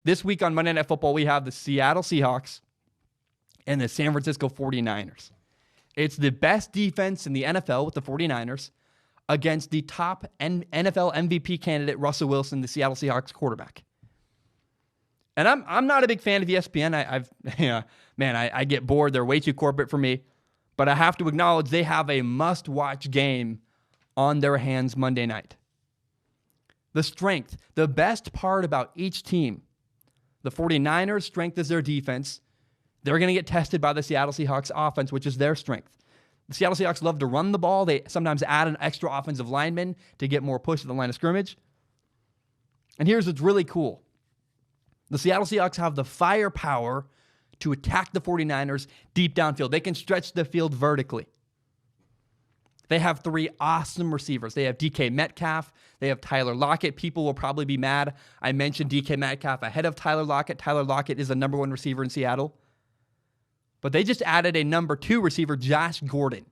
This week on Monday Night Football, we have the Seattle Seahawks and the San Francisco 49ers. It's the best defense in the NFL with the 49ers against the top NFL MVP candidate, Russell Wilson, the Seattle Seahawks quarterback. And I'm not a big fan of ESPN. I get bored. They're way too corporate for me. But I have to acknowledge they have a must-watch game on their hands Monday night. The strength, the best part about each team, the 49ers' strength is their defense. They're going to get tested by the Seattle Seahawks offense, which is their strength. The Seattle Seahawks love to run the ball. They sometimes add an extra offensive lineman to get more push at the line of scrimmage. And here's what's really cool. The Seattle Seahawks have the firepower to attack the 49ers deep downfield. They can stretch the field vertically. They have 3 awesome receivers. They have DK Metcalf. They have Tyler Lockett. People will probably be mad I mentioned DK Metcalf ahead of Tyler Lockett. Tyler Lockett is the number 1 receiver in Seattle. But they just added a number 2 receiver, Josh Gordon.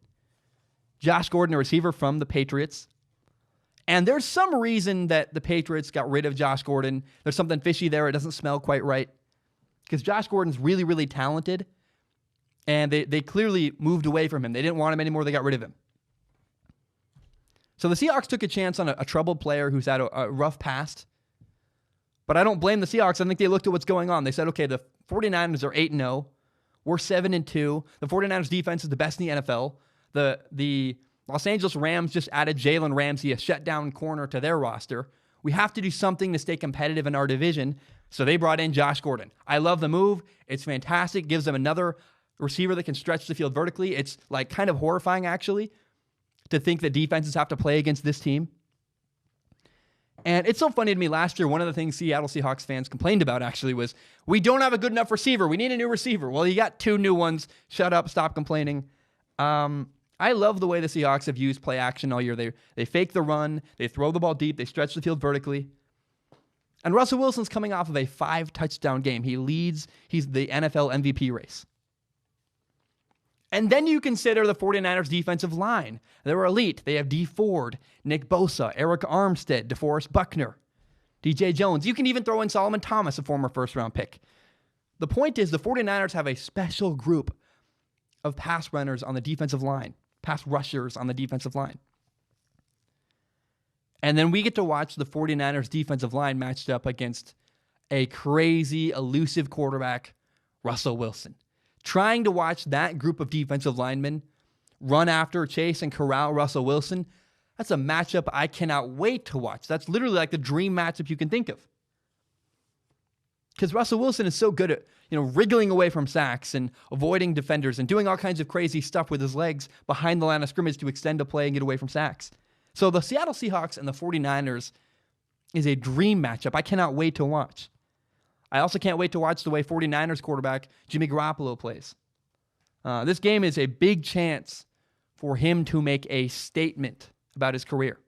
Josh Gordon, a receiver from the Patriots. And there's some reason that the Patriots got rid of Josh Gordon. There's something fishy there. It doesn't smell quite right. Because Josh Gordon's really, really talented. And they clearly moved away from him. They didn't want him anymore. They got rid of him. So the Seahawks took a chance on a troubled player who's had a rough past. But I don't blame the Seahawks. I think they looked at what's going on. They said, okay, the 49ers are 8-0. We're 7-2. The 49ers defense is the best in the NFL. The Los Angeles Rams just added Jalen Ramsey, a shutdown corner, to their roster. We have to do something to stay competitive in our division. So they brought in Josh Gordon. I love the move. It's fantastic. Gives them another receiver that can stretch the field vertically. It's like kind of horrifying, actually, to think that defenses have to play against this team. And it's so funny to me, last year, one of the things Seattle Seahawks fans complained about, actually, was we don't have a good enough receiver. We need a new receiver. Well, you got 2 new ones. Shut up. Stop complaining. I love the way the Seahawks have used play action all year. They fake the run. They throw the ball deep. They stretch the field vertically. And Russell Wilson's coming off of a 5-touchdown game. He's the NFL MVP race. And then you consider the 49ers defensive line. They're elite. They have Dee Ford, Nick Bosa, Eric Armstead, DeForest Buckner, DJ Jones. You can even throw in Solomon Thomas, a former first-round pick. The point is the 49ers have a special group of pass runners on the defensive line, pass rushers on the defensive line. And then we get to watch the 49ers defensive line matched up against a crazy, elusive quarterback, Russell Wilson. Trying to watch that group of defensive linemen run after, chase, and corral Russell Wilson, that's a matchup I cannot wait to watch. That's literally like the dream matchup you can think of. Because Russell Wilson is so good at, wriggling away from sacks and avoiding defenders and doing all kinds of crazy stuff with his legs behind the line of scrimmage to extend a play and get away from sacks. So the Seattle Seahawks and the 49ers is a dream matchup I cannot wait to watch. I also can't wait to watch the way 49ers quarterback Jimmy Garoppolo plays. This game is a big chance for him to make a statement about his career.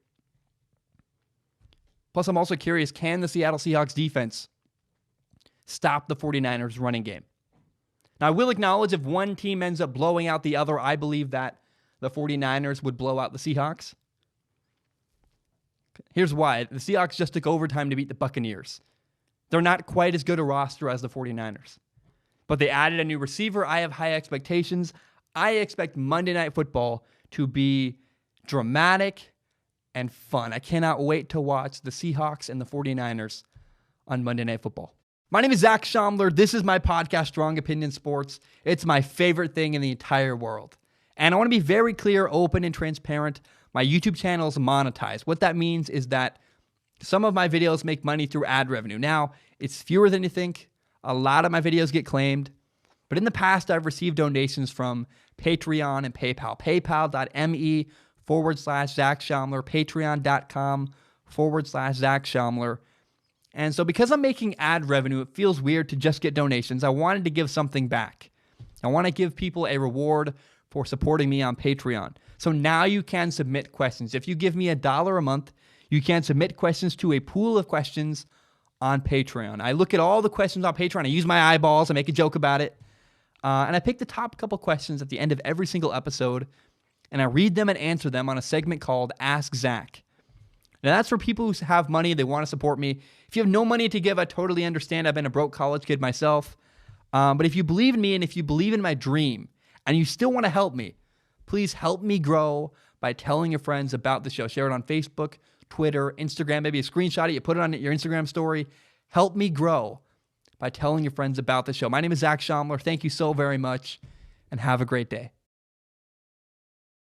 Plus, I'm also curious, can the Seattle Seahawks defense stop the 49ers running game? Now, I will acknowledge if one team ends up blowing out the other, I believe that the 49ers would blow out the Seahawks. Here's why. The Seahawks just took overtime to beat the Buccaneers. They're not quite as good a roster as the 49ers. But they added a new receiver. I have high expectations. I expect Monday Night Football to be dramatic and fun. I cannot wait to watch the Seahawks and the 49ers on Monday Night Football. My name is Zach Schaumler. This is my podcast, Strong Opinion Sports. It's my favorite thing in the entire world. And I want to be very clear, open, and transparent. My YouTube channel is monetized. What that means is that some of my videos make money through ad revenue. Now, it's fewer than you think. A lot of my videos get claimed. But in the past, I've received donations from Patreon and PayPal. PayPal.me/Zach Schaumler. Patreon.com/Zach Schaumler. And so because I'm making ad revenue, it feels weird to just get donations. I wanted to give something back. I want to give people a reward for supporting me on Patreon. So now you can submit questions. If you give me $1 a month, you can submit questions to a pool of questions on Patreon. I look at all the questions on Patreon. I use my eyeballs. I make a joke about it. And I pick the top couple questions at the end of every single episode, and I read them and answer them on a segment called Ask Zach. Now, that's for people who have money. They want to support me. If you have no money to give, I totally understand. I've been a broke college kid myself. But if you believe in me and if you believe in my dream and you still want to help me, please help me grow by telling your friends about the show. Share it on Facebook, Twitter, Instagram, maybe a screenshot of it, you put it on your Instagram story. Help me grow by telling your friends about the show. My name is Zach Schomler. Thank you so very much, and have a great day.